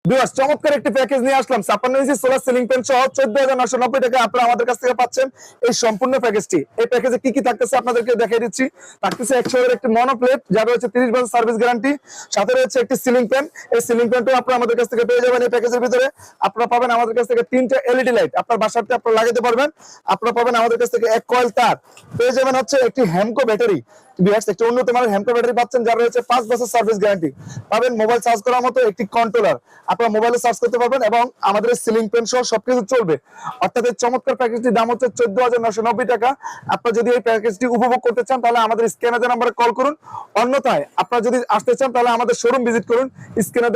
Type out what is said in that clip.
Viewers, চমৎকার একটি package নিয়ে আসলাম 56 ইঞ্চি সোলার সিলিং ফ্যান সহ 14,990 টাকা আপনারা আমাদের কাছ থেকে পাচ্ছেন এই সম্পূর্ণ প্যাকেজটি। এই প্যাকেজে কি কি থাকতেছে আপনাদেরকে দেখিয়ে দিচ্ছি। থাকতেছে 100 এর একটি মনোপ্লেট, যার রয়েছে 30 বছর সার্ভিস গ্যারান্টি, সাথে রয়েছে একটি সিলিং ফ্যান। এই সিলিং ফ্যানটাও আপনারা আমাদের কাছ থেকে পেয়ে যাবেন এই প্যাকেজের ভিতরে। আপনারা পাবেন আমাদের কাছ থেকে 3টা এলইডি লাইট, আপনার বাসাতে আপনারা লাগাতে পারবেন। আপনারা পাবেন আমাদের কাছ থেকে এক কয়েল তার, পেয়ে যাবেন হচ্ছে একটি হ্যামকো ব্যাটারি। একটি উন্নত মানের হ্যামকো ব্যাটারি পাচ্ছেন, যার রয়েছে 5 বছর সার্ভিস গ্যারান্টি। পাবেন মোবাইল চার্জ করার মতো একটি কন্ট্রোলার, আপনারা মোবাইলে চার্জ করতে পারবেন এবং আমাদের সিলিং ফ্যান সহ সবকিছু চলবে। অর্থাৎ এই চমৎকার প্যাকেজটির দাম হচ্ছে 14,990 টাকা। আপনারা যদি এই প্যাকেজটি উপভোগ করতে চান তাহলে আমাদের স্ক্যানার নাম্বারে কল করুন, অন্যথায় আপনারা যদি আসতে চান তাহলে আমাদের শোরুম ভিজিট করুন। স্ক্যানার